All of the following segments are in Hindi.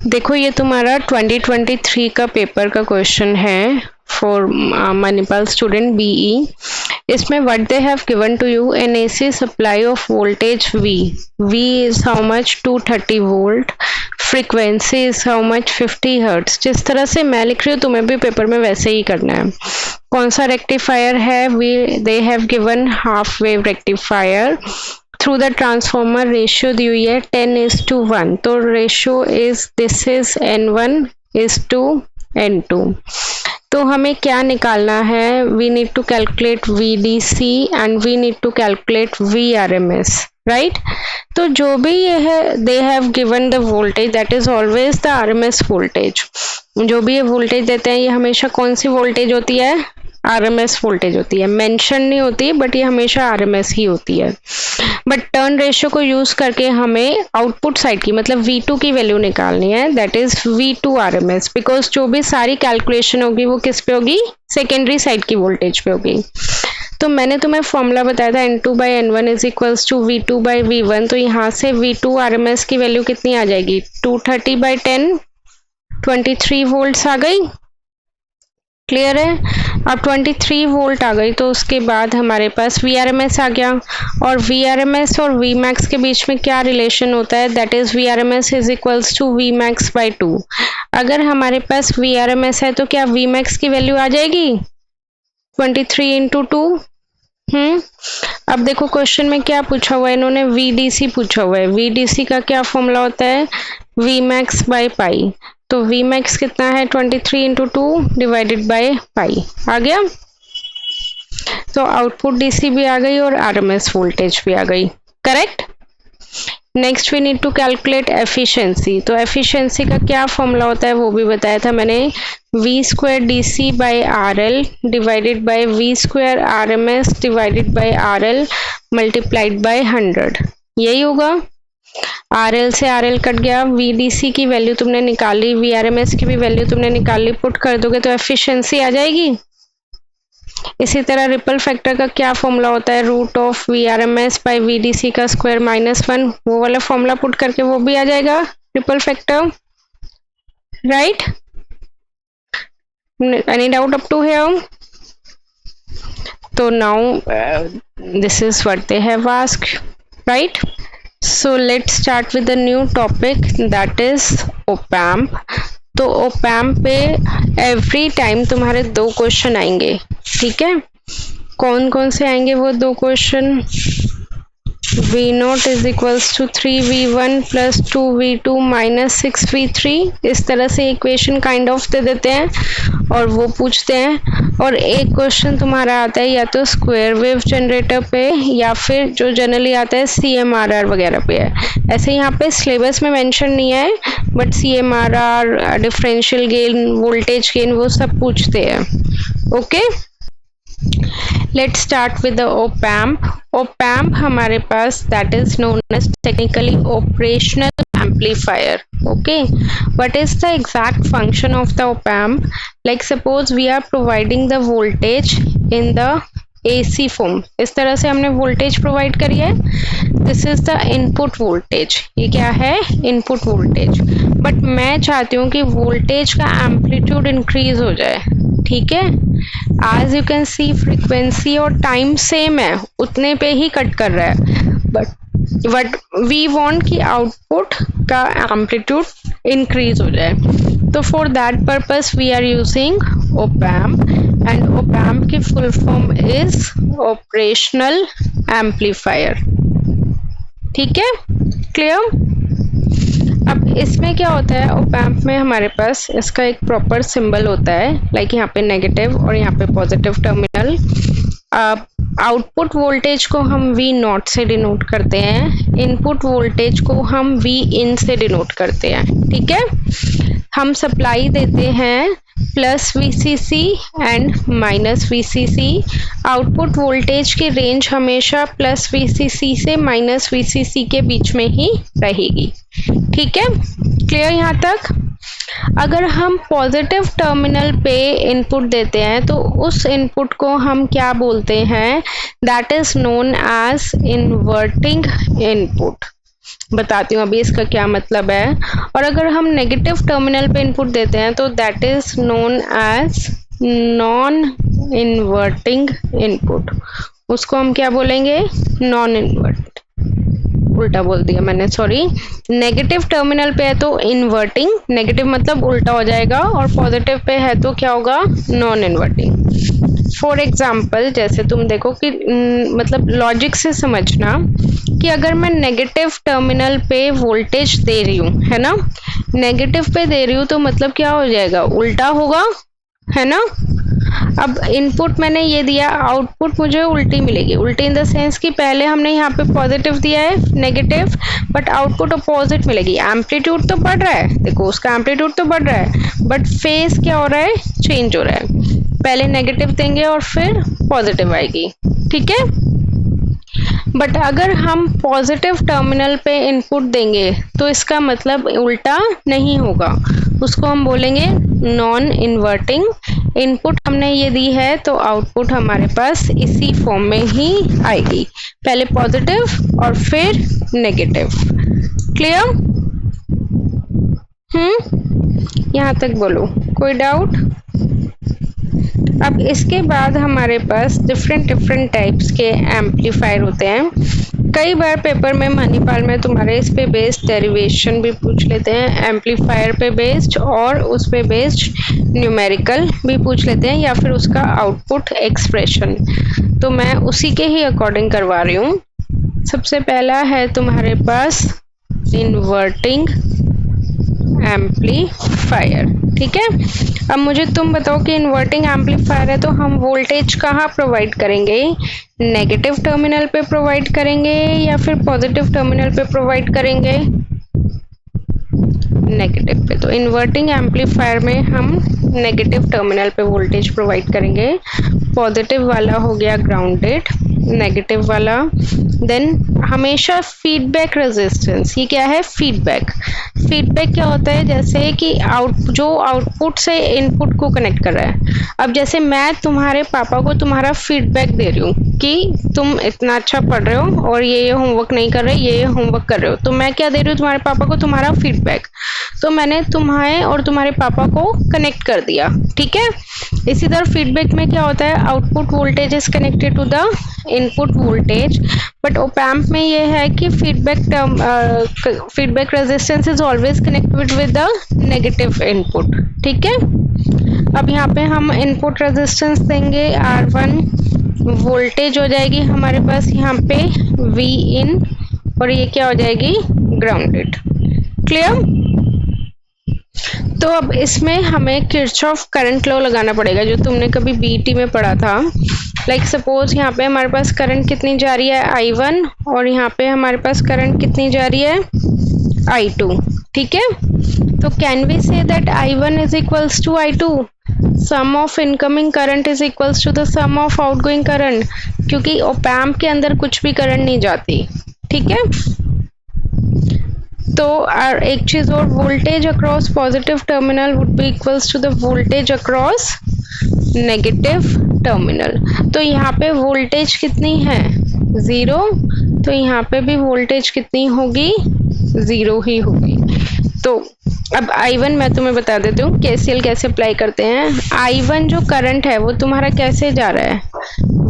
देखो ये तुम्हारा 2023 का पेपर का क्वेश्चन है फॉर मणिपाल स्टूडेंट बीई। इसमें what they have given to you an AC supply of voltage V is how much 230 volt, frequency is how much 50 hertz. जिस तरह से मैं लिख रही हूँ तुम्हें भी पेपर में वैसे ही करना है। कौन सा रेक्टिफायर है? They have given half wave rectifier through the transformer. Ratio दी हुई है 10:1, तो ratio is this is N1:N2। तो हमें क्या निकालना है? We need to calculate VDC and we need to calculate VRMS, right? तो जो भी ये है they have given the voltage that is always the RMS voltage. जो भी ये वोल्टेज देते हैं ये हमेशा कौन सी वोल्टेज होती है? RMS वोल्टेज होती है। मेंशन नहीं होती बट ये हमेशा RMS ही होती है। बट टर्न रेशियो को यूज करके हमें आउटपुट साइड की मतलब V2 की वैल्यू निकालनी है, that is V2 RMS, because जो भी सारी कैलकुलेशन होगी वो किस पे होगी? सेकेंडरी साइड की वोल्टेज पे होगी। तो मैंने तुम्हें फॉर्मूला बताया था N2/N1 is equals to V2/V1। तो यहाँ से V2 RMS की वैल्यू कितनी आ जाएगी? 230/10, 23 वोल्ट्स आ गई। क्लियर है? अब 23 वोल्ट आ गई तो उसके बाद हमारे पास VRMS आ गया, और VRMS और Vmax के बीच में क्या रिलेशन होता है? That is VRMS is equals to Vmax/2। अगर हमारे पास VRMS है तो क्या Vmax की वैल्यू आ जाएगी? 23 × 2। अब देखो क्वेश्चन में क्या पूछा हुआ है, इन्होंने VDC पूछा हुआ है। VDC का क्या फॉर्मूला होता है? Vmax/पाई। तो Vmax कितना है? 23 × 2 डिवाइडेड बाय पाई। आ गया? तो आउटपुट DC भी आ गई और RMS वोल्टेज भी आ गई। Correct? Next we need to calculate efficiency. तो एफिशिएंसी का क्या फॉर्मूला होता है वो भी बताया था मैंने। V² DC/RL divided by V² RMS divided by RL multiplied by 100। यही होगा। RL से RL कट गया, VDC की वैल्यू तुमने निकाली, VRMS की भी वैल्यू तुमने निकाली, पुट कर दोगे तो एफिशिएंसी आ जाएगी। इसी तरह रिपल फैक्टर का क्या फॉर्मूला होता है? √ VRMS बाय VDC का स्क्वायर -1। वो वाला फॉर्मूला पुट करके वो भी आ जाएगा ripple factor, right? Any doubt up to here? तो now this is what they have asked, right? So let's start with the new topic that is op-amp। तो op-amp पे एवरी टाइम तुम्हारे 2 क्वेश्चन आएंगे, ठीक है? कौन कौन से आएंगे वो 2 question? V0 is equals to 3V1 plus 2V2 minus 6V3। इस तरह से इक्वेशन काइंड ऑफ दे देते हैं और वो पूछते हैं। और एक क्वेश्चन तुम्हारा आता है या तो स्क्वायर वेव जनरेटर पे या फिर जो जनरली आता है CMRR वगैरह पे है। ऐसे यहाँ पे सिलेबस में मेंशन नहीं है but CMRR, differential gain, voltage gain वो सब पूछते हैं। Okay, let's start with the op-amp। op-amp हमारे पास that is known as technically operational amplifier। okay, what is the exact function of the op-amp? Like suppose we are providing the voltage in the AC form। इस तरह से हमने वोल्टेज प्रोवाइड करी है। This is the input voltage. ये क्या है? Input voltage. बट मैं चाहती हूँ कि वोल्टेज का एम्पलीट्यूड इंक्रीज हो जाए, ठीक है? As you can see frequency और टाइम सेम है, उतने पे ही कट कर रहा है, बट वी वांट कि आउटपुट का एम्पलीट्यूड इंक्रीज हो जाए। तो for that purpose we are using op-amp and op-amp की full form is operational amplifier. ठीक है? क्लियर? अब इसमें क्या होता है, op-amp में हमारे पास इसका एक प्रॉपर सिंबल होता है, लाइक यहाँ पे नेगेटिव और यहाँ पे पॉजिटिव टर्मिनल। आउटपुट वोल्टेज को हम V0 से डिनोट करते हैं, इनपुट वोल्टेज को हम Vin से डिनोट करते हैं, ठीक है? हम सप्लाई देते हैं plus VCC and minus VCC। Output voltage की रेंज हमेशा प्लस VCC से माइनस VCC के बीच में ही रहेगी, ठीक है? क्लियर यहाँ तक? अगर हम पॉजिटिव टर्मिनल पे इनपुट देते हैं तो उस इनपुट को हम क्या बोलते हैं? That is known as inverting input. बताती हूँ अभी इसका क्या मतलब है। और अगर हम नेगेटिव टर्मिनल पे इनपुट देते हैं तो that is known as non inverting input. उसको हम क्या बोलेंगे? नॉन इन्वर्ट, उल्टा बोल दिया मैंने, सॉरी। नेगेटिव टर्मिनल पे है तो इन्वर्टिंग, नेगेटिव मतलब उल्टा हो जाएगा, और पॉजिटिव पे है तो क्या होगा? Non inverting. फॉर एग्जाम्पल जैसे तुम देखो कि मतलब लॉजिक से समझना कि अगर मैं नेगेटिव टर्मिनल पे वोल्टेज दे रही हूँ, है ना, नेगेटिव पे दे रही हूँ तो मतलब क्या हो जाएगा? उल्टा होगा, है ना। अब इनपुट मैंने ये दिया, आउटपुट मुझे उल्टी मिलेगी। उल्टी इन द सेंस कि पहले हमने यहाँ पे पॉजिटिव दिया है, नेगेटिव, बट आउटपुट अपोजिट मिलेगी। एम्पलीट्यूड तो बढ़ रहा है, देखो उसका एम्पलीट्यूड तो बढ़ रहा है, बट फेज क्या हो रहा है? चेंज हो रहा है। पहले नेगेटिव देंगे और फिर पॉजिटिव आएगी, ठीक है। बट अगर हम पॉजिटिव टर्मिनल पे इनपुट देंगे तो इसका मतलब उल्टा नहीं होगा, उसको हम बोलेंगे नॉन इन्वर्टिंग। इनपुट हमने ये दी है तो आउटपुट हमारे पास इसी फॉर्म में ही आएगी, पहले पॉजिटिव और फिर नेगेटिव। क्लियर? यहाँ तक बोलो, कोई डाउट? अब इसके बाद हमारे पास डिफरेंट टाइप्स के एम्पलीफायर होते हैं। कई बार पेपर में मणिपाल में तुम्हारे इस पे बेस्ड डेरिवेशन भी पूछ लेते हैं, एम्पलीफायर पे बेस्ड, और उस पे बेस्ड न्यूमेरिकल भी पूछ लेते हैं, या फिर उसका आउटपुट एक्सप्रेशन। तो मैं उसी के ही अकॉर्डिंग करवा रही हूँ। सबसे पहला है तुम्हारे पास इन्वर्टिंग एम्पलीफायर, ठीक है। अब मुझे तुम बताओ कि इन्वर्टिंग एम्पलीफायर है तो हम वोल्टेज कहाँ प्रोवाइड करेंगे? नेगेटिव टर्मिनल पे प्रोवाइड करेंगे या फिर पॉजिटिव टर्मिनल पे प्रोवाइड करेंगे? नेगेटिव पे। तो इन्वर्टिंग एम्पलीफायर में हम नेगेटिव टर्मिनल पे वोल्टेज प्रोवाइड करेंगे। पॉजिटिव वाला हो गया ग्राउंडेड, नेगेटिव वाला। देन हमेशा फीडबैक रेजिस्टेंस, ये क्या है? फीडबैक। फीडबैक क्या होता है? जैसे कि जो आउटपुट से इनपुट को कनेक्ट कर रहा है। अब जैसे मैं तुम्हारे पापा को तुम्हारा फीडबैक दे रही हूँ कि तुम इतना अच्छा पढ़ रहे हो और ये होमवर्क नहीं कर रहे, ये होमवर्क कर रहे हो, तो मैं क्या दे रही हूँ तुम्हारे पापा को? तुम्हारा फीडबैक। तो मैंने तुम्हारे और तुम्हारे पापा को कनेक्ट कर दिया, ठीक है। इसी तरह फीडबैक में क्या होता है? Output voltage is connected to the input voltage, but op amp में ये है कि feedback resistance is always connected with the negative input, ठीक है। अब यहाँ पे हम इनपुट रेजिस्टेंस देंगे R1, वोल्टेज हो जाएगी हमारे पास यहाँ पे V in, और ये क्या हो जाएगी? ग्राउंडेड। क्लियर? तो अब इसमें हमें किरचॉफ करंट लॉ लगाना पड़ेगा, जो तुमने कभी बीटी में पढ़ा था। लाइक सपोज यहाँ पे हमारे पास करंट कितनी जा रही है? I1, और यहाँ पे हमारे पास करंट कितनी जा रही है? I2, ठीक है। तो can we say that I1 is equals to I2? Sum of incoming current is equals to the sum of outgoing current, क्योंकि ओप एम्प के अंदर कुछ भी करंट नहीं जाती, ठीक है। तो एक चीज और, voltage across positive terminal would be equals to the voltage across negative terminal. तो यहाँ पे वोल्टेज कितनी है? 0, तो यहाँ पे भी वोल्टेज कितनी होगी? 0 ही होगी। तो अब I1 मैं तुम्हें बता देती हूँ KCL कैसे अप्लाई करते हैं। I1 जो करंट है वो तुम्हारा कैसे जा रहा है?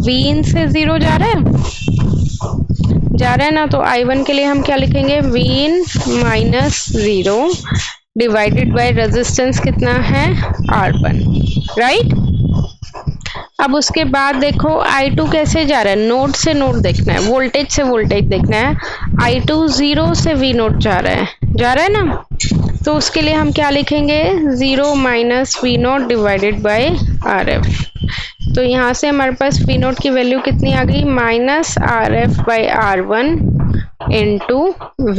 V in से 0 जा रहा है ना, तो I1 के लिए हम क्या लिखेंगे? V in minus 0 divided by resistance कितना है? R1, right. अब उसके बाद देखो I2 कैसे जा रहा है? नोड से नोड देखना है, वोल्टेज से वोल्टेज देखना है। I2 0 से V नोड जा रहा है ना, तो उसके लिए हम क्या लिखेंगे? 0 minus V naught divided by RF। तो यहाँ से हमारे पास V नोट की वैल्यू कितनी आ गई? Minus RF by R1 into V।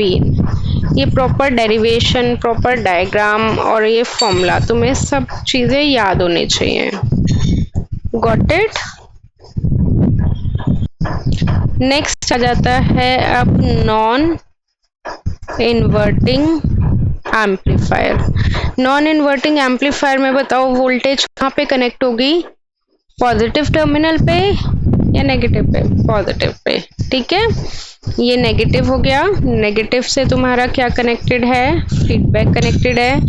ये प्रॉपर डेरिवेशन, प्रॉपर डायग्राम और ये फॉर्मूला तुम्हें सब चीजें याद होनी चाहिए। Got it? नेक्स्ट आ जाता है अब non inverting amplifier. Non inverting amplifier में बताओ वोल्टेज कहाँ पे कनेक्ट होगी? पॉजिटिव टर्मिनल पे या नेगेटिव पे? Positive pay. ठीक है, ये नेगेटिव हो गया, नेगेटिव से तुम्हारा क्या कनेक्टेड है? फीडबैक कनेक्टेड है।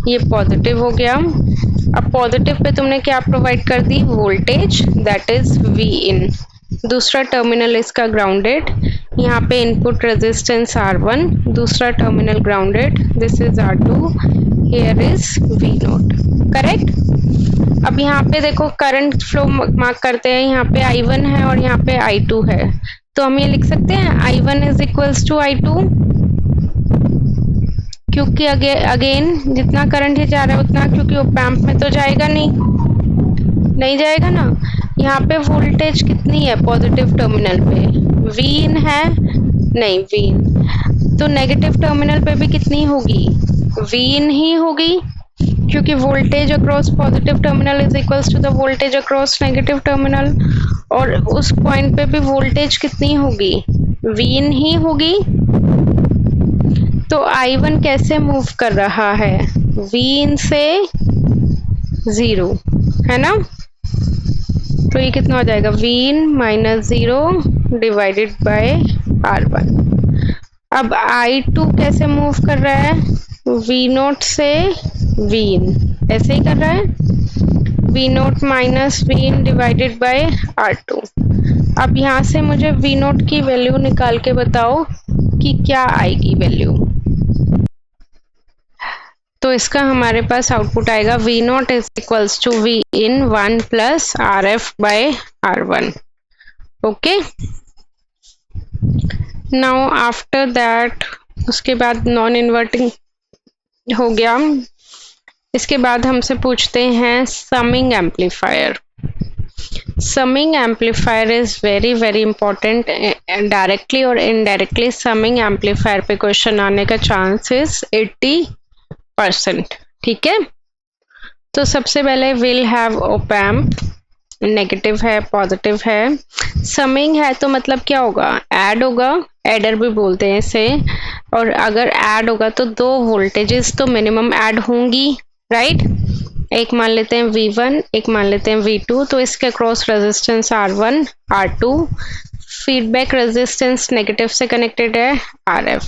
ये पॉजिटिव हो गया। अब पॉजिटिव पे तुमने क्या प्रोवाइड कर दी? वोल्टेज, दैट इज वी इन। दूसरा टर्मिनल इसका ग्राउंडेड, यहाँ पे इनपुट रेजिस्टेंस R1, दूसरा terminal grounded, this is R2, here is V note. Correct. अब यहाँ पे देखो करंट फ्लो मार्क करते हैं, यहाँ पे I1 है और यहाँ पे I2 है, तो हम ये लिख सकते हैं I1 is equals to I2, क्योंकि अगेन जितना करंट ये जा रहा है उतना, क्योंकि ओप एम्प में तो जाएगा नहीं जाएगा ना। यहाँ पे वोल्टेज कितनी है पॉजिटिव टर्मिनल पे? V इन है, नहीं V इन, तो नेगेटिव टर्मिनल पे भी कितनी होगी? V इन ही होगी, क्योंकि voltage across positive terminal is equals to the voltage across negative terminal, और उस पॉइंट पे भी वोल्टेज कितनी होगी? V इन ही होगी। तो I1 कैसे मूव कर रहा है? V इन से 0, है ना? तो ये कितना हो जाएगा? V in minus 0 divided by R1। अब I2 कैसे मूव कर रहा है? V नोट से V इन, ऐसे ही कर रहा है, V note minus V in divided by R2। अब यहाँ से मुझे V नोट की वैल्यू निकाल के बताओ कि क्या आएगी वैल्यू। तो इसका हमारे पास आउटपुट आएगा V naught is equals to V in 1 plus RF by R1। Okay, now after that, उसके बाद नॉन इन्वर्टिंग हो गया। इसके बाद हमसे पूछते हैं summing amplifier. Summing amplifier is very very important. Directly और इनडायरेक्टली समिंग एम्पलीफायर पे क्वेश्चन आने का चांसेस 80%। ठीक है, तो सबसे पहले will have op amp, negative है पॉजिटिव है, समिंग है तो मतलब क्या होगा? ऐड होगा, एडर भी बोलते हैं इसे, और अगर ऐड होगा तो दो वोल्टेजेस तो मिनिमम ऐड होंगी, राइट? एक मान लेते हैं V1, एक मान लेते हैं V2, तो इसके cross resistance R1, R2, feedback resistance negative से कनेक्टेड है RF,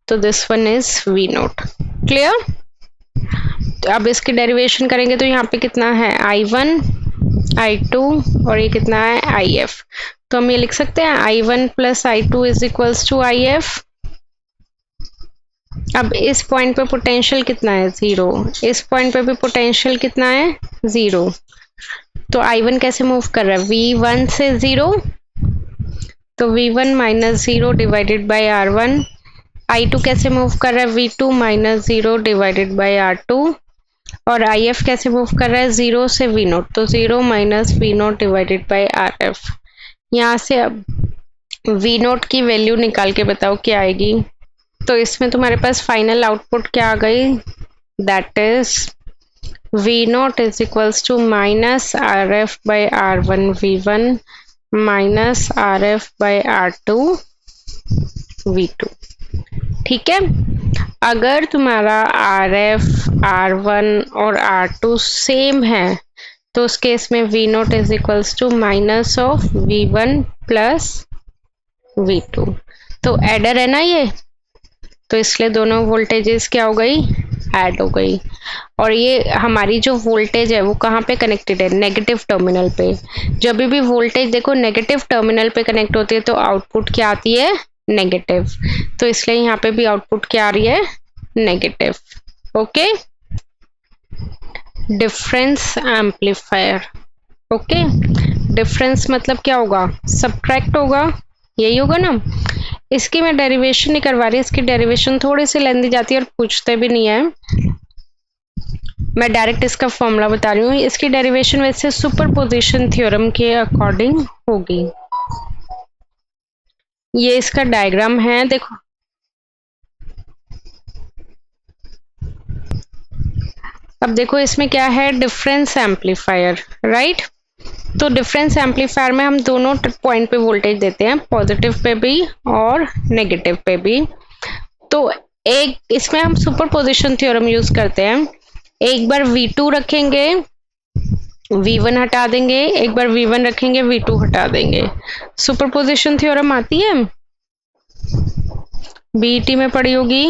तो this one is V note. Clear? अब इसकी डेरिवेशन करेंगे तो यहाँ पे कितना है? I1, I2 और ये कितना है? IF। तो हम ये लिख सकते हैं I1 plus I2 is equals to IF। अब इस पॉइंट पे पोटेंशियल कितना है? 0। इस पॉइंट पे भी पोटेंशियल कितना है? 0। तो I1 कैसे मूव कर रहा है? V1 से 0, तो V1 minus 0 divided by R1। I2 कैसे मूव कर रहा है? V2 minus 0 divided by R2। और IF कैसे मूव कर रहा है? 0 से V नोट, तो 0 minus V naught divided by RF। यहाँ से अब V नोट की वैल्यू निकाल के बताओ क्या आएगी। तो इसमें तुम्हारे पास फाइनल आउटपुट क्या आ गई? That is V naught is equals to minus RF by R1 V1 minus RF by R2 V2। ठीक है, अगर तुम्हारा RF, R1 और R2 सेम है तो उस केस में V naught is equals to minus of V1 plus V2। तो एडर है ना ये, तो इसलिए दोनों वोल्टेजेस क्या हो गई? ऐड हो गई। और ये हमारी जो वोल्टेज है वो कहाँ पे कनेक्टेड है? नेगेटिव टर्मिनल पे। जब भी वोल्टेज देखो नेगेटिव टर्मिनल पे कनेक्ट होती है तो आउटपुट क्या आती है? नेगेटिव। तो इसलिए यहाँ पे भी आउटपुट क्या आ रही है? Negative. Okay, difference amplifier. Okay, difference मतलब क्या होगा? सब्ट्रैक्ट होगा, यही होगा ना। इसकी मैं डेरिवेशन नहीं करवा रही, इसकी डेरिवेशन थोड़ी सी लेंदी जाती है और पूछते भी नहीं है, मैं डायरेक्ट इसका फॉर्मूला बता रही हूँ। इसकी डेरिवेशन वैसे सुपरपोजिशन थ्योरम के अकॉर्डिंग होगी। ये इसका डायग्राम है, देखो अब देखो इसमें क्या है? Difference amplifier, right? तो डिफरेंस एम्पलीफायर में हम दोनों पॉइंट पे वोल्टेज देते हैं, पॉजिटिव पे भी और नेगेटिव पे भी। तो एक इसमें हम सुपरपोजिशन थ्योरम यूज करते हैं। एक बार V2 रखेंगे V1 हटा देंगे, एक बार V1 रखेंगे, V2 हटा देंगे। सुपरपोजिशन थ्योरम आती है, बीईटी में पढ़ी होगी।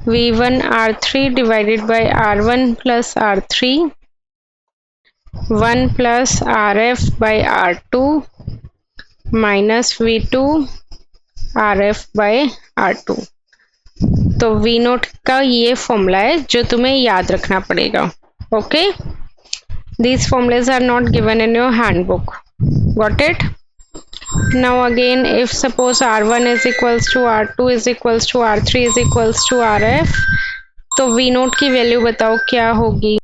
V1 R3 divided by R1 plus R3, 1 plus RF by R2 minus V2 RF by R2। तो V नोट का ये फॉर्मूला है जो तुम्हें याद रखना पड़ेगा। Okay, these formulas are not given in your handbook, got it. Now again if suppose R1 is equals to R2 is equals to R3 is equals to RF, तो V नोट की वैल्यू बताओ क्या होगी।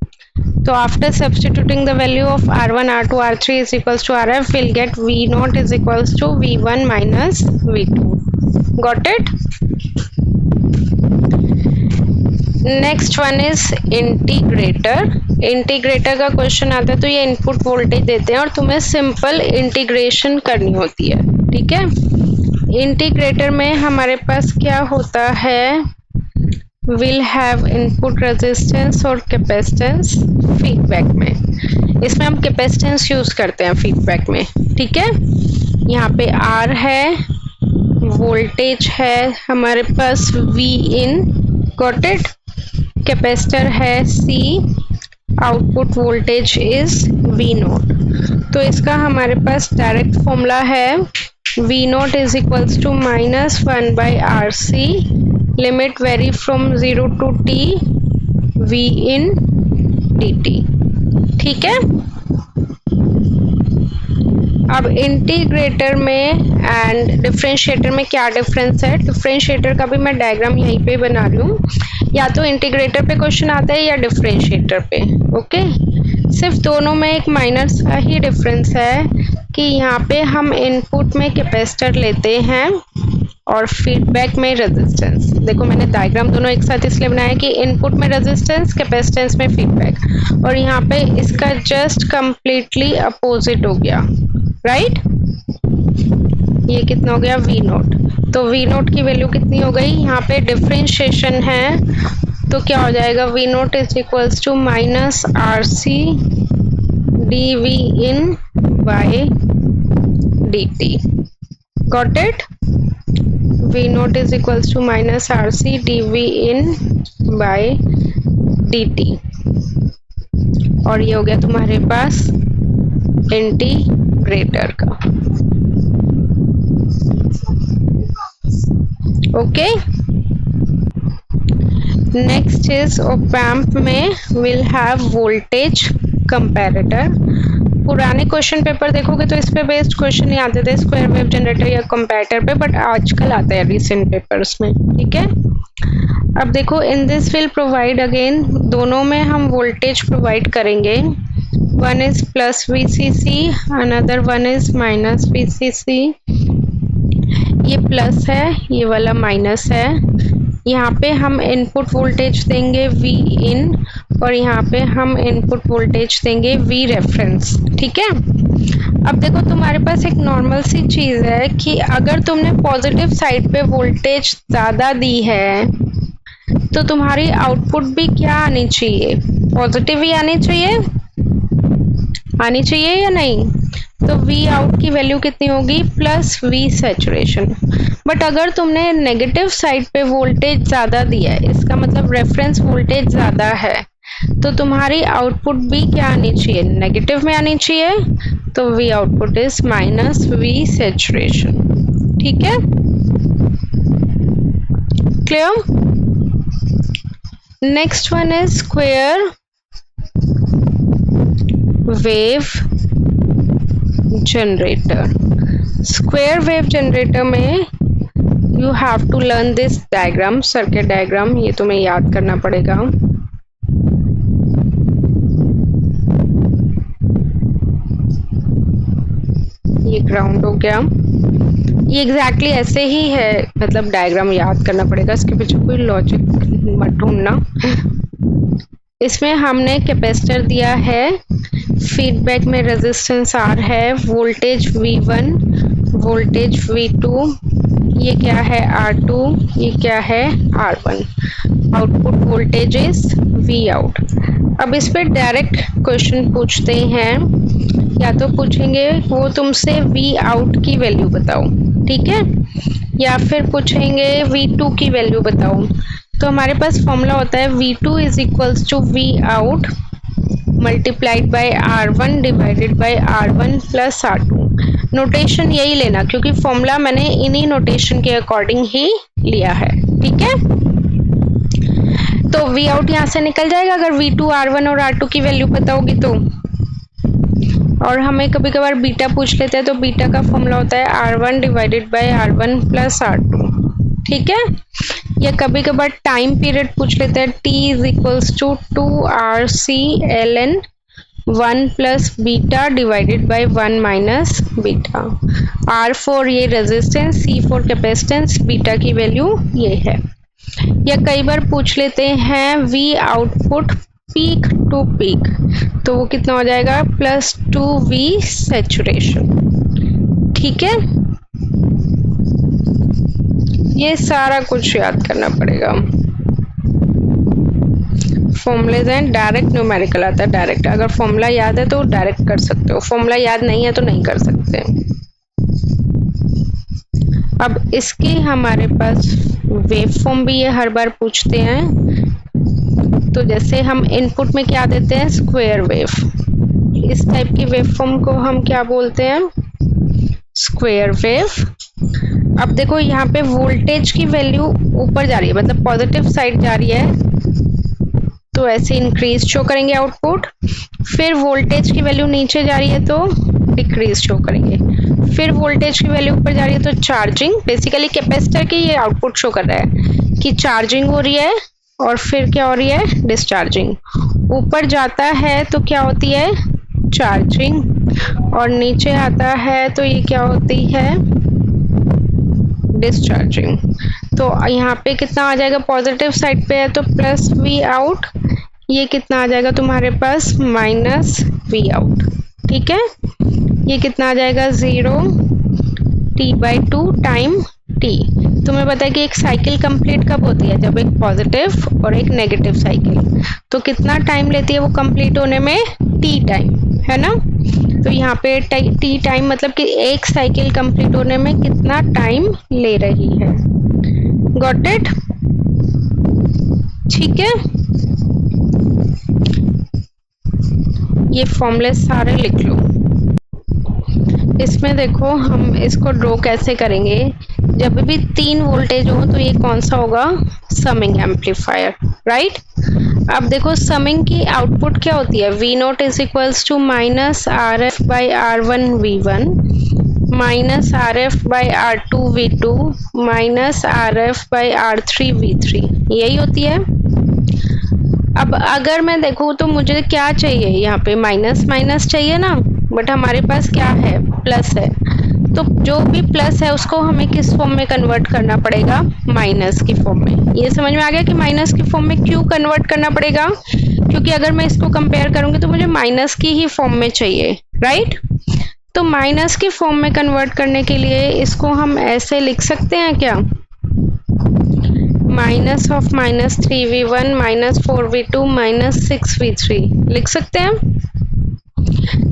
तो after substituting the value of R1 R2 R3 is equals to RF will get V naught is equals to V1 minus V2, got it. Next one is integrator. Integrator का क्वेश्चन आता है तो ये इनपुट वोल्टेज देते हैं और तुम्हें सिंपल इंटीग्रेशन करनी होती है, ठीक है। इंटीग्रेटर में हमारे पास क्या होता है, विल हैव इनपुट रेजिस्टेंस और कैपेसिटेंस फीडबैक में। इसमें हम कैपेसिटेंस यूज करते हैं फीडबैक में, ठीक है। यहाँ पे R है, वोल्टेज है हमारे पास V in, got it. Capacitor है C, output voltage is V naught. तो इसका हमारे पास डायरेक्ट फॉर्मूला है V naught is equals to -1 by RC, limit vary from 0 to T V in dt, ठीक है। अब इंटीग्रेटर में एंड डिफरेंशिएटर में क्या डिफरेंस है, डिफरेंशिएटर का भी मैं डायग्राम यहीं पे बना रही हूँ। या तो इंटीग्रेटर पे क्वेश्चन आता है या डिफरेंशिएटर पे, ओके। सिर्फ दोनों में एक माइनर सा ही डिफरेंस है कि यहाँ पे हम इनपुट में कैपेसिटर लेते हैं और फीडबैक में रेजिस्टेंस। देखो मैंने डायग्राम दोनों एक साथ इसलिए बनाया कि इनपुट में रेजिस्टेंस, कैपेसिटेंस में फीडबैक, और यहाँ पे इसका जस्ट कंप्लीटली अपोजिट हो गया, राइट। ये कितना हो गया, V नोट। तो V नोट की वैल्यू कितनी हो गई, यहाँ पे डिफरेंशिएशन है तो क्या हो जाएगा, V naught is equals to minus RC dV in by dt, got it. V naught is equals to minus RC dV in by dt, और ये हो गया तुम्हारे पास इंटीग्रेटर का, okay. Next is op amp में विल हैव वोल्टेज कंपैरेटर। पुराने क्वेश्चन पेपर देखोगे तो इस पे बेस्ड क्वेश्चन नहीं आते थे स्क्वायर वेव जनरेटर या कंपैरेटर पे, बट आजकल आता है रिसेंट पेपर्स में, ठीक है। अब देखो in this will provide, again दोनों में हम वोल्टेज प्रोवाइड करेंगे। One is plus VCC, another one is minus VCC। ये प्लस है, ये वाला माइनस है। यहाँ पे हम इनपुट वोल्टेज देंगे V इन और यहाँ पे हम इनपुट वोल्टेज देंगे V रेफरेंस, ठीक है। अब देखो तुम्हारे पास एक नॉर्मल सी चीज है कि अगर तुमने पॉजिटिव साइड पे वोल्टेज ज्यादा दी है तो तुम्हारी आउटपुट भी क्या आनी चाहिए, पॉजिटिव ही आनी चाहिए, आनी चाहिए या नहीं। तो V आउट की वैल्यू कितनी होगी, प्लस V सैचुरेशन। बट अगर तुमने नेगेटिव साइड पे वोल्टेज ज्यादा दिया है, इसका मतलब रेफरेंस वोल्टेज ज्यादा है, तो तुम्हारी आउटपुट भी क्या आनी चाहिए, नेगेटिव में आनी चाहिए। तो V output is minus V saturation, ठीक है, clear. Next one is square wave generator. Square wave generator में you have to learn this diagram, circuit diagram, ये तुम्हें याद करना पड़ेगा। ये ग्राउंड हो गया, ये एग्जैक्टली ऐसे ही है, मतलब डायग्राम याद करना पड़ेगा, इसके पीछे कोई लॉजिक मत ढूंढना। इसमें हमने कैपेसिटर दिया है, फीडबैक में रेजिस्टेंस R है, वोल्टेज V1, वोल्टेज V2, ये क्या है R2, ये क्या है R1, output voltage is V out. अब इस पे डायरेक्ट क्वेश्चन पूछते हैं, या तो पूछेंगे वो तुमसे वी आउट की वैल्यू बताओ, ठीक है, या फिर पूछेंगे V2 की वैल्यू बताओ। तो हमारे पास फॉर्मूला होता है V2 is equals to V out multiplied by R1 divided by R1 plus R2। Notation यही लेना, क्योंकि फॉर्मूला मैंने इन्हीं नोटेशन के अकॉर्डिंग ही लिया है, ठीक है। तो वी आउट यहाँ से निकल जाएगा अगर V2 R1 और R2 की वैल्यू पता होगी तो। और हमें कभी कभार बीटा पूछ लेते हैं, तो बीटा का फॉर्मूला होता है R1 divided by R1 plus R2, ठीक है। या कभी कभार टाइम पीरियड पूछ लेते हैं, T is equals to 2RC ln 1 plus beta divided by 1 minus beta. R for ये resistance, C for capacitance, beta की वैल्यू ये है। या कई बार पूछ लेते हैं V output peak to peak, तो वो कितना हो जाएगा प्लस 2V सैचुरेशन, ठीक है। ये सारा कुछ याद करना पड़ेगा। फॉर्मूलेज हैं, डायरेक्ट न्यूमेरिकल आता है डायरेक्ट। अगर फॉर्मूला याद है तो डायरेक्ट कर सकते हो, फॉर्मूला याद नहीं है तो नहीं कर सकते। अब इसके हमारे पास वेव फॉर्म भी ये हर बार पूछते हैं। तो जैसे हम इनपुट में क्या देते हैं, स्क्वायर वेव, इस टाइप की वेव फॉर्म को हम क्या बोलते हैं, स्क्वायर वेव। अब देखो यहाँ पे वोल्टेज की वैल्यू ऊपर जा रही है, मतलब पॉजिटिव साइड जा रही है, तो ऐसे इंक्रीज शो करेंगे आउटपुट। फिर वोल्टेज की वैल्यू नीचे जा रही है तो डिक्रीज शो करेंगे। फिर वोल्टेज की वैल्यू ऊपर जा रही है तो चार्जिंग, बेसिकली कैपेसिटर की ये आउटपुट शो कर रहा है कि चार्जिंग हो रही है, और फिर क्या हो रही है, डिस्चार्जिंग। ऊपर जाता है तो क्या होती है, चार्जिंग, और नीचे आता है तो ये क्या होती है, डिस्चार्जिंग। तो यहाँ पे कितना आ जाएगा, पॉजिटिव साइड पे है तो प्लस वी आउट, ये कितना आ जाएगा तुम्हारे पास माइनस वी आउट, ठीक है। ये कितना आ जाएगा 0 T/2 टाइम T। तुम्हें पता है कि एक साइकिल कंप्लीट कब होती है, जब एक पॉजिटिव और एक नेगेटिव साइकिल। तो कितना टाइम लेती है वो कंप्लीट होने में, T टाइम, है ना। तो यहाँ पे T टाइम मतलब कि एक साइकिल कंप्लीट होने में कितना टाइम ले रही है। गॉट इट, ठीक है। ये फॉर्मूले सारे लिख लो। इसमें देखो हम इसको ड्रॉ कैसे करेंगे, जब भी 3 वोल्टेज हो तो ये कौन सा होगा, समिंग एम्पलीफायर, राइट। अब देखो समिंग की आउटपुट क्या होती है, V naught is equals to minus RF by R1 V1 minus RF by R2 V2 minus RF by R3 V3, यही होती है। अब अगर मैं देखूँ तो मुझे क्या चाहिए, यहाँ पे माइनस माइनस चाहिए ना, बट हमारे पास क्या है, प्लस है। तो जो भी प्लस है उसको हमें किस फॉर्म में कन्वर्ट करना पड़ेगा, माइनस की फॉर्म में। ये समझ में आ गया कि माइनस की फॉर्म में क्यों कन्वर्ट करना पड़ेगा, क्योंकि अगर मैं इसको कंपेयर करूंगी तो मुझे माइनस की ही फॉर्म में चाहिए, राइट। तो माइनस की फॉर्म में कन्वर्ट करने के लिए इसको हम ऐसे लिख सकते हैं क्या, minus of minus 3V1 minus 4V2 minus 6V3 लिख सकते हैं।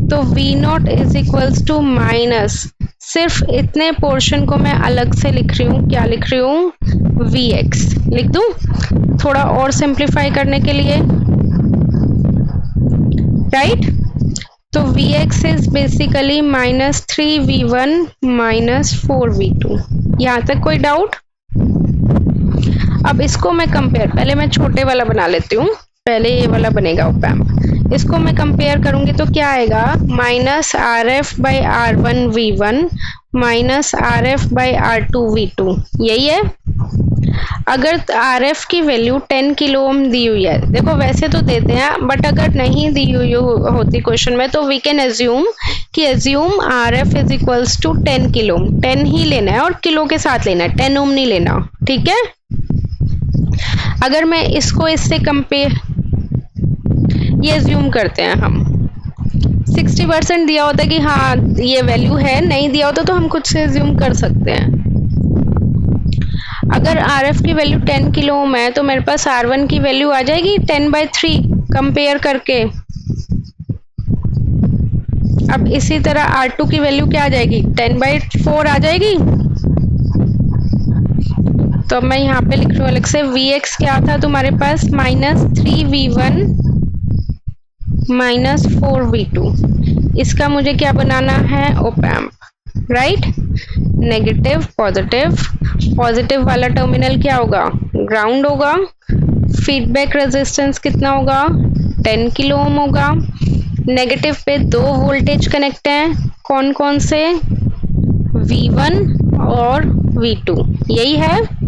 तो V naught is equals to minus, सिर्फ इतने पोर्शन को मैं अलग से लिख रही हूँ, क्या लिख रही हूँ, Vx लिख दूं थोड़ा और सिंप्लीफाई करने के लिए, राइट। तो Vx is basically minus 3V1 minus 4V2। यहाँ तक कोई डाउट। अब इसको मैं कंपेयर, पहले मैं छोटे वाला बना लेती हूँ, पहले ये वाला बनेगा ऑप एम्प। इसको मैं कंपेयर करूंगी तो क्या आएगा, minus RF by R1 V1 minus RF by R2 V2, यही है। अगर RF की वैल्यू 10 किलो ओम दी हुई है, देखो वैसे तो देते हैं बट अगर नहीं दी हुई होती क्वेश्चन में तो वी कैन एज्यूम कि RF is equals to 10 kilo ohm, 10 ही लेना है और किलो के साथ लेना है, 10 ओम नहीं लेना, ठीक है। अगर मैं इसको इससे कंपेयर, ये एज्यूम करते हैं हम 60% दिया होता है कि हाँ ये वैल्यू है, नहीं दिया होता तो हम खुद से एज्यूम कर सकते हैं। अगर RF की वैल्यू 10 किलो ओम है तो मेरे पास R1 की वैल्यू आ जाएगी 10/3 कंपेयर करके। अब इसी तरह R2 की वैल्यू क्या आ जाएगी 10/4 आ जाएगी। तो अब मैं यहाँ पे लिख रही हूँ अलग से, Vx क्या था तुम्हारे पास -3V1 -4V2। इसका मुझे क्या बनाना है op-amp, right. Negative positive, positive वाला टर्मिनल क्या होगा ग्राउंड होगा। फीडबैक रेजिस्टेंस कितना होगा 10 किलो ओम होगा। नेगेटिव पे दो वोल्टेज कनेक्ट हैं, कौन कौन से V1 और V2, यही है।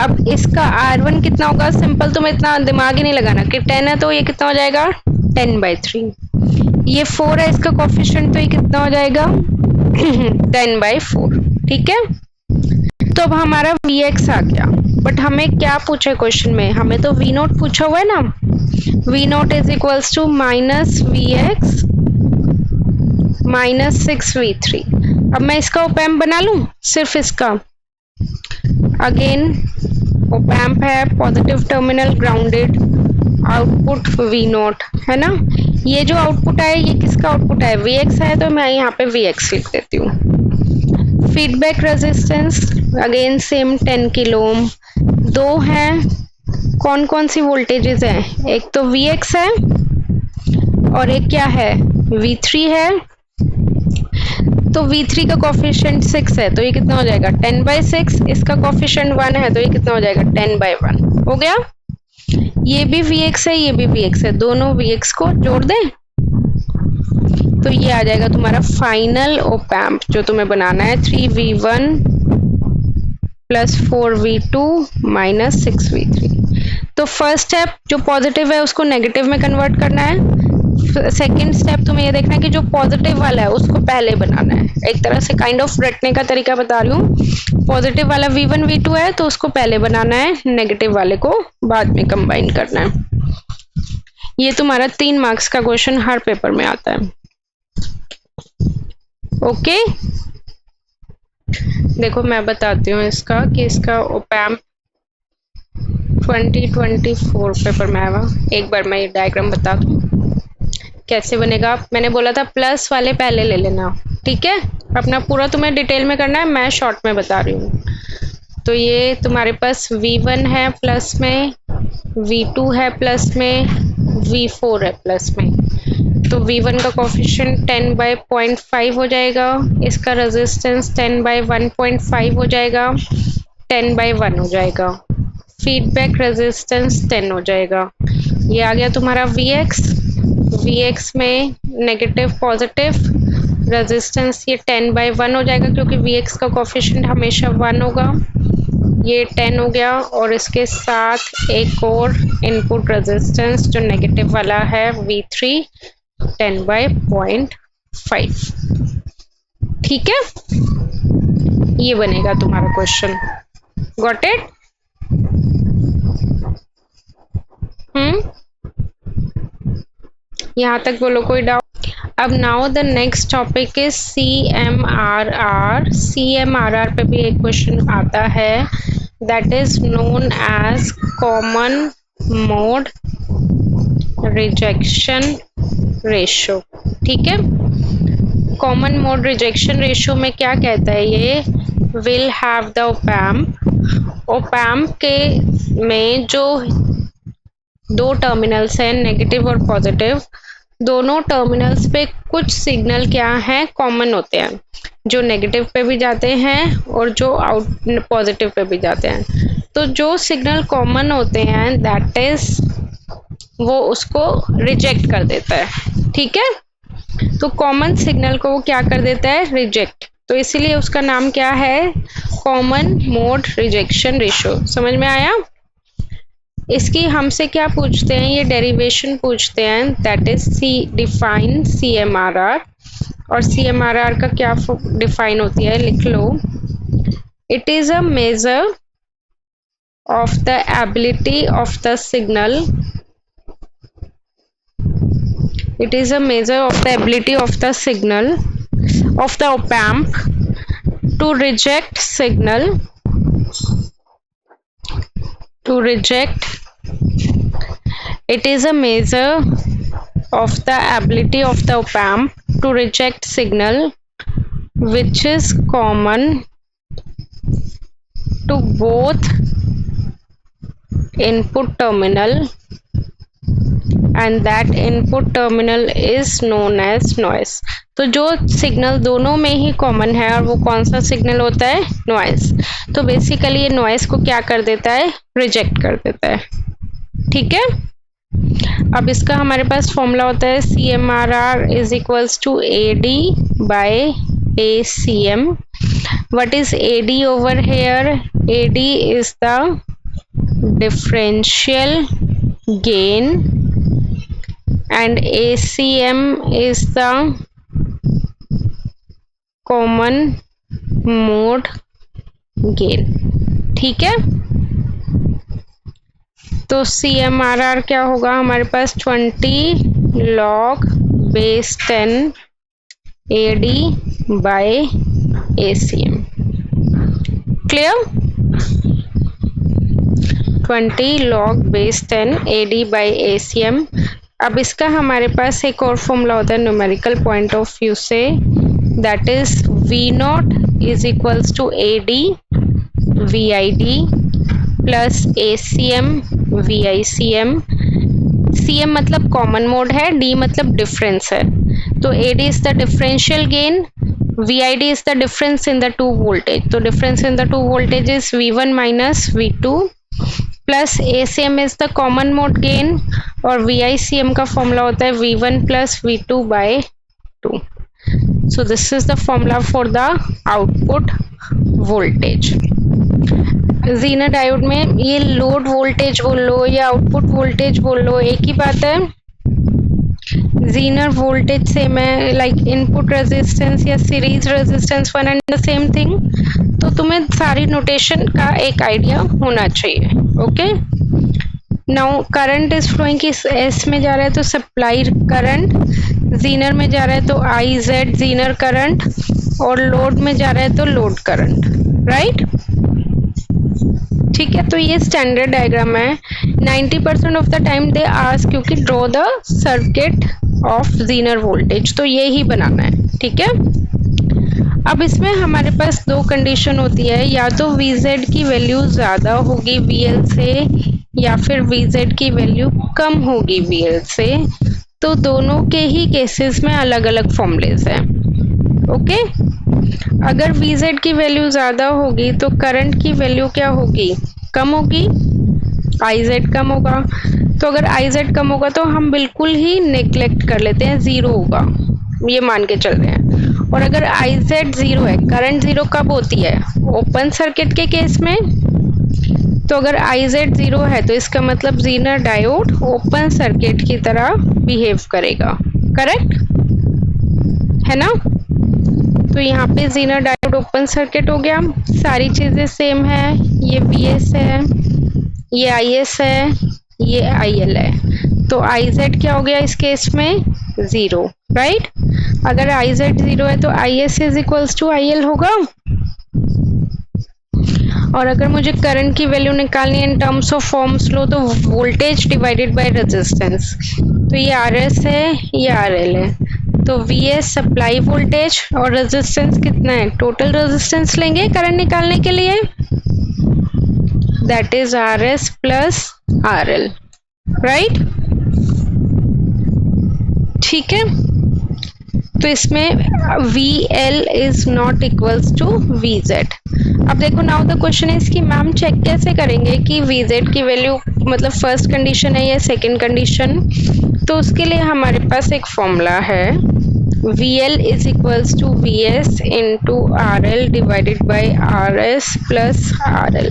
अब इसका R1 कितना होगा, सिंपल, तुम्हें इतना दिमाग ही नहीं लगाना कि 10 है तो ये कितना हो जाएगा 10/3। ये 4 है इसका कोफिशिएंट, तो ये कितना हो जाएगा 10/4। ठीक है, तो अब हमारा Vx आ गया। बट हमें क्या पूछा है क्वेश्चन में, हमें तो V0 पूछा हुआ है ना। V0 is equals to -Vx -6V3। अब मैं इसका ओपैम्प बना लूं, सिर्फ इसका। अगेन ओपैम्प है, positive terminal grounded, output V0 है ना। ये जो आउटपुट है ये किसका आउटपुट है Vx है, तो मैं यहाँ पे Vx लिख देती हूँ। Feedback resistance again same 10 kilo ओम। दो हैं, कौन कौन सी वोल्टेजेस हैं, एक तो Vx है और एक क्या है V3 है। तो V3 का कोफिशिएंट 6 है तो ये कितना हो जाएगा 10/6। इसका कोफिशिएंट 1 है तो ये कितना हो जाएगा 10/1 हो गया। ये भी Vx है, ये भी Vx है, दोनों Vx को जोड़ दें तो ये आ जाएगा तुम्हारा फाइनल ओपैम्प जो तुम्हें बनाना है 3V1 + 4V2 - 6V3। तो फर्स्ट स्टेप जो पॉजिटिव है उसको नेगेटिव में कन्वर्ट करना है। सेकेंड स्टेप तुम्हें ये देखना है कि जो पॉजिटिव वाला है उसको पहले बनाना है। एक तरह से काइंड ऑफ रटने का तरीका बता रही हूँ। पॉजिटिव वाला V1 V2 है तो उसको पहले बनाना है, नेगेटिव वाले को बाद में कंबाइन करना है। ये तुम्हारा 3 मार्क्स का क्वेश्चन हर पेपर में आता है। ओके, देखो मैं बताती हूँ इसका कि इसका ओपैम्प 2024 पेपर में आएगा। एक बार मैं ये डायग्राम बता दूँ कैसे बनेगा। मैंने बोला था प्लस वाले पहले ले लेना, ठीक है। अपना पूरा तुम्हें डिटेल में करना है, मैं शॉर्ट में बता रही हूँ। तो ये तुम्हारे पास V1 है प्लस में, V2 है प्लस में, V4 है प्लस में। तो V1 का कोफिशिएंट 10/0.5 हो जाएगा, इसका रेजिस्टेंस 10/1.5 हो जाएगा, 10/1 हो जाएगा। फीडबैक रेजिस्टेंस 10 हो जाएगा। ये आ गया तुम्हारा Vx में नेगेटिव पॉजिटिव रेजिस्टेंस, ये 10/1 हो जाएगा क्योंकि Vx का कोफिशिएंट हमेशा 1 होगा। ये 10 हो गया और इसके साथ एक और इनपुट रेजिस्टेंस जो नेगेटिव वाला है V3 10/0.5। ठीक है, ये बनेगा तुम्हारा क्वेश्चन। Got it? यहाँ तक बोलो कोई डाउट? अब now the next topic is CMRR। CMRR पे भी एक क्वेश्चन आता है, that is known as common mode rejection ratio. ठीक है, कॉमन मोड रिजेक्शन रेशो में क्या कहता है ये, विल हैव द ओपैम्प के में जो दो टर्मिनल्स हैं नेगेटिव और पॉजिटिव, दोनों टर्मिनल्स पे कुछ सिग्नल क्या हैं कॉमन होते हैं, जो नेगेटिव पे भी जाते हैं और जो पॉजिटिव पे भी जाते हैं। तो जो सिग्नल कॉमन होते हैं दैट इज वो उसको रिजेक्ट कर देता है। ठीक है, तो कॉमन सिग्नल को वो क्या कर देता है रिजेक्ट, तो इसीलिए उसका नाम क्या है कॉमन मोड रिजेक्शन रेशो। समझ में आया? इसकी हमसे क्या पूछते हैं, ये डेरिवेशन पूछते हैं, दैट इज डिफाइन CMRR। और CMRR का क्या डिफाइन होती है लिख लो, it is a measure of the ability of the signal, it is a measure of the ability of the signal of the op amp to reject signal to reject. It is a measure of the ability of the op-amp to reject signal which is common to both input terminal and that input terminal is known as noise. तो जो सिग्नल दोनों में ही कॉमन है और वो कौन सा सिग्नल होता है, नॉइस. तो बेसिकली ये नॉइस को क्या कर देता है, रिजेक्ट कर देता है. ठीक है. अब इसका हमारे पास फॉर्मूला होता है CMRR is equals to AD by ACM. What is AD over here? AD is the differential gain and ACM is the common mode gain. ठीक है. तो CMRR क्या होगा हमारे पास 20 log base 10 AD by ACM. Clear? 20 log base 10 AD by ACM. अब इसका हमारे पास एक और फॉर्मूला होता है न्यूमेरिकल पॉइंट ऑफ व्यू से, that is V0 is equals to AD VID plus ACM VICM. CM मतलब कॉमन मोड है, D मतलब डिफरेंस है. तो AD is the differential gain, VID is the difference in the two voltage. तो difference in the two voltage is V1 minus V2 plus ACM is the common mode gain और VICM का फॉर्मूला होता है V1 plus V2 bye 2. So this is the formula for the output voltage. Zener diode में ये लोड वोल्टेज बोल लो या आउटपुट वोल्टेज बोल लो, एक ही बात है. ज़ीनर वोल्टेज से मैं लाइक इनपुट रेजिस्टेंस या series resistance one and the same thing. तो तुम्हें सारी नोटेशन का एक आइडिया होना चाहिए. Okay. Now current is flowing कि एस में जा रहा है तो सप्लाई करंट, ज़ीनर में जा रहा है तो IZ ज़ीनर करंट और लोड में जा रहा है तो लोड करंट. राइट. ठीक है. तो ये स्टैंडर्ड डायग्राम है. 90% of the time they ask क्योंकि draw the circuit of zener voltage, तो ये ही बनाना है. ठीक है. अब इसमें हमारे पास दो कंडीशन होती है, या तो VZ की वैल्यू ज़्यादा होगी VL से या फिर VZ की वैल्यू कम होगी VL से. तो दोनों के ही केसेस में अलग अलग फॉर्मूलेज हैं. ओके. अगर VZ की वैल्यू ज़्यादा होगी तो करंट की वैल्यू क्या होगी, कम होगी, IZ कम होगा. तो अगर IZ कम होगा तो हम बिल्कुल ही नेग्लेक्ट कर लेते हैं, ज़ीरो होगा, ये मान के चल रहे हैं. और अगर IZ ज़ीरो है, करंट ज़ीरो कब होती है, ओपन सर्किट के केस में. तो अगर IZ ज़ीरो है तो इसका मतलब ज़ीनर डायोड ओपन सर्किट की तरह बिहेव करेगा. करेक्ट है ना. तो यहाँ पे ज़ीनर डायोड ओपन सर्किट हो गया, सारी चीज़ें सेम है. ये VS है, ये IS है, ये IL है. तो IZ क्या हो गया इस केस में, ज़ीरो. राइट. अगर IZ ज़ीरो है तो IS is equals to IL होगा. और अगर मुझे करंट की वैल्यू निकालनी है इन टर्म्स ऑफ फॉर्म्स लो तो वोल्टेज डिवाइडेड बाय रेजिस्टेंस. तो ये RS है, ये RL है. तो VS सप्लाई वोल्टेज और रेजिस्टेंस कितना है, टोटल रेजिस्टेंस लेंगे करंट निकालने के लिए, that is RS plus RL. Right. ठीक है. तो इसमें VL is not equals to VZ. अब देखो नाउ द क्वेश्चन इज कि मैम चेक कैसे करेंगे कि VZ की वैल्यू मतलब फर्स्ट कंडीशन है या सेकंड कंडीशन. तो उसके लिए हमारे पास एक फॉर्मूला है, VL is equals to VS into RL divided by RS plus RL.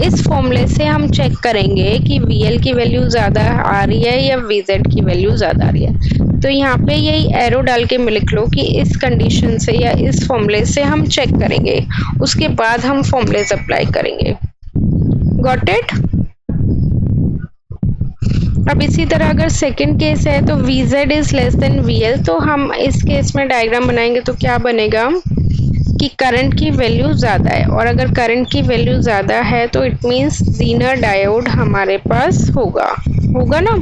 इस फॉर्मूले से हम चेक करेंगे कि VL की वैल्यू ज़्यादा आ रही है या VZ की वैल्यू ज़्यादा आ रही है. तो यहाँ पे यही एरो डाल के लिख लो कि इस कंडीशन से या इस फॉर्मूले से हम चेक करेंगे, उसके बाद हम फॉर्मूलेज अप्लाई करेंगे. Got it. अब इसी तरह अगर सेकंड केस है तो VZ is less than VL, तो हम इस केस में डायग्राम बनाएंगे तो क्या बनेगा कि करंट की वैल्यू ज़्यादा है, और अगर करंट की वैल्यू ज़्यादा है तो इट मीन्स ज़ीनर डायोड हमारे पास होगा ना।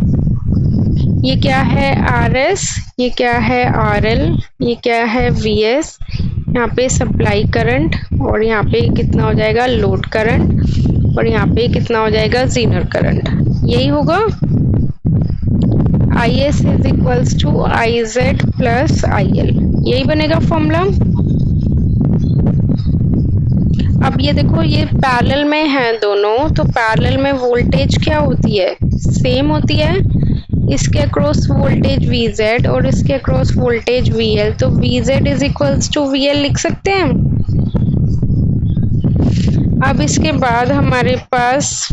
ये क्या है RS, ये क्या है RL, ये क्या है VS, यहाँ पे सप्लाई करंट, और यहाँ पे कितना हो जाएगा लोड करंट, और यहाँ पे कितना हो जाएगा ज़ीनर करंट, यही होगा। IS is equals to IZ plus IL, यही बनेगा फॉर्मूला। अब ये देखो ये पैरेलल में है दोनों, तो पैरेलल में वोल्टेज क्या होती है, सेम होती है। इसके अक्रॉस वोल्टेज VZ और इसके अक्रॉस वोल्टेज VL, तो VZ is equals to VL लिख सकते हैं। अब इसके बाद हमारे पास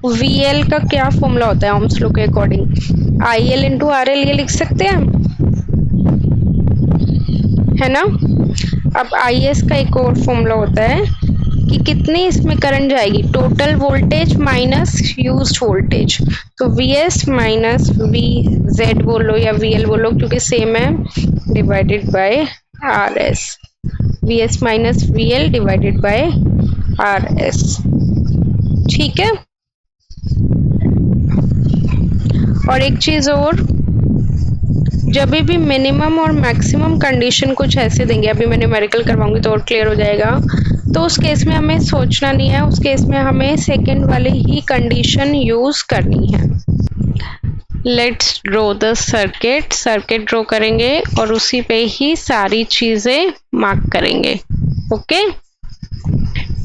VL का क्या फॉर्मूला होता है ओम्स लॉ के अकॉर्डिंग, IL इंटू RL, ये लिख सकते हैं, है ना। अब IS का एक और फॉर्मूला होता है कि कितनी इसमें करंट जाएगी, total voltage minus used voltage, तो VS माइनस VZ बोलो या VL बोलो क्योंकि सेम है, divided by RS, VS minus VL divided by RS, ठीक है। और एक चीज और, जब भी मिनिमम और मैक्सिमम कंडीशन कुछ ऐसे देंगे, अभी मैं न्यूमेरिकल करवाऊंगी तो और क्लियर हो जाएगा, तो उस केस में हमें सोचना नहीं है, उस केस में हमें सेकंड वाली ही कंडीशन यूज करनी है। Let's draw the circuit draw करेंगे और उसी पे ही सारी चीजें मार्क करेंगे, ओके,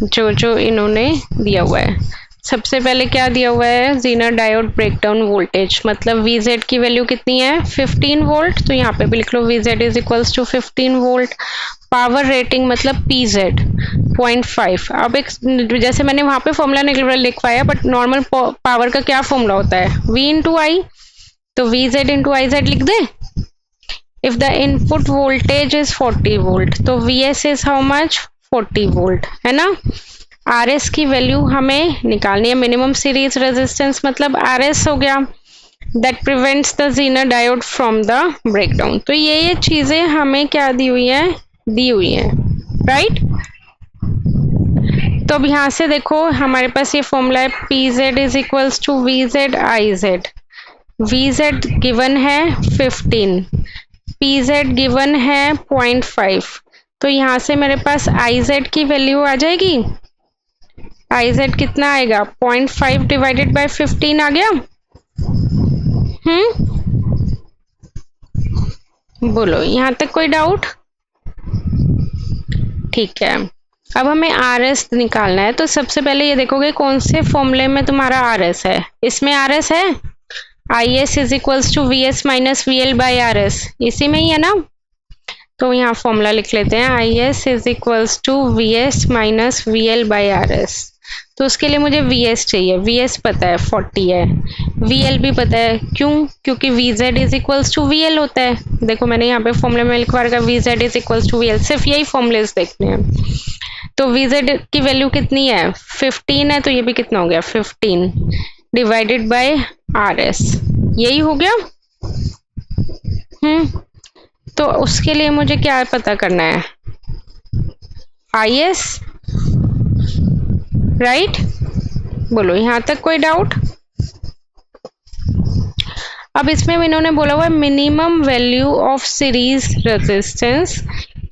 जो इन्होंने दिया हुआ है। सबसे पहले क्या दिया हुआ है, ज़ीनर डायोड ब्रेकडाउन वोल्टेज, मतलब VZ की वैल्यू कितनी है 15 वोल्ट, तो यहाँ पे भी लिख लो VZ is equals to 15 volt. Power rating मतलब PZ 0.5। अब एक जैसे मैंने वहाँ पे फॉर्मूला लिखवाया, बट नॉर्मल पावर का क्या फॉर्मूला होता है, V इंटू आई, तो VZ इंटू IZ लिख दे। If the input voltage is 40 volt, तो VS is how much 40 volt, है ना। RS की वैल्यू हमें निकालनी है, मिनिमम सीरीज रेजिस्टेंस मतलब RS हो गया, that prevents the zener diode from the breakdown. तो ये चीजें हमें क्या दी हुई हैं, राइट। तो अब यहाँ से देखो हमारे पास ये फॉर्मूला है, PZ is equals to VZ IZ, VZ given है 15, PZ गिवन है 0.5, तो यहाँ से मेरे पास IZ की वैल्यू आ जाएगी, IZ कितना आएगा 0.5 डिवाइडेड बाय 15 आ गया। बोलो यहाँ तक कोई डाउट, ठीक है। अब हमें RS निकालना है, तो सबसे पहले ये देखोगे कौन से फॉर्मूले में तुम्हारा RS है, इसमें RS है, IS is equals to VS minus VL by RS, इसी में ही है ना। तो यहाँ फॉर्मूला लिख लेते हैं, IS is equals to VS minus VL by RS। तो उसके लिए मुझे VS चाहिए, VS पता है 40 है, VL भी पता है, क्योंकि VZ is equals to VL होता है। देखो मैंने यहाँ पे फॉर्मूले में लिखवा रखा VZ is equals to VL, सिर्फ यही फॉर्मूलेस देखने हैं। तो VZ की वैल्यू कितनी है 15 है, तो ये भी कितना हो गया 15 डिवाइडेड बाय RS, यही हो गया। तो उसके लिए मुझे क्या पता करना है, IS, राइट। बोलो यहाँ तक कोई डाउट। अब इसमें इन्होंने बोला हुआ है minimum value of series resistance,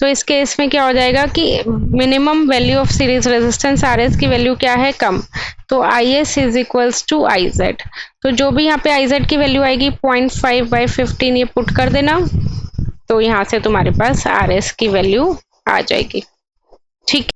तो इस केस में क्या हो जाएगा कि minimum value of series resistance RS की वैल्यू क्या है कम, तो IS is equals to IZ, तो जो भी यहाँ पे IZ की वैल्यू आएगी 0.5 बाई 15 ये पुट कर देना, तो यहाँ से तुम्हारे पास RS की वैल्यू आ जाएगी, ठीक।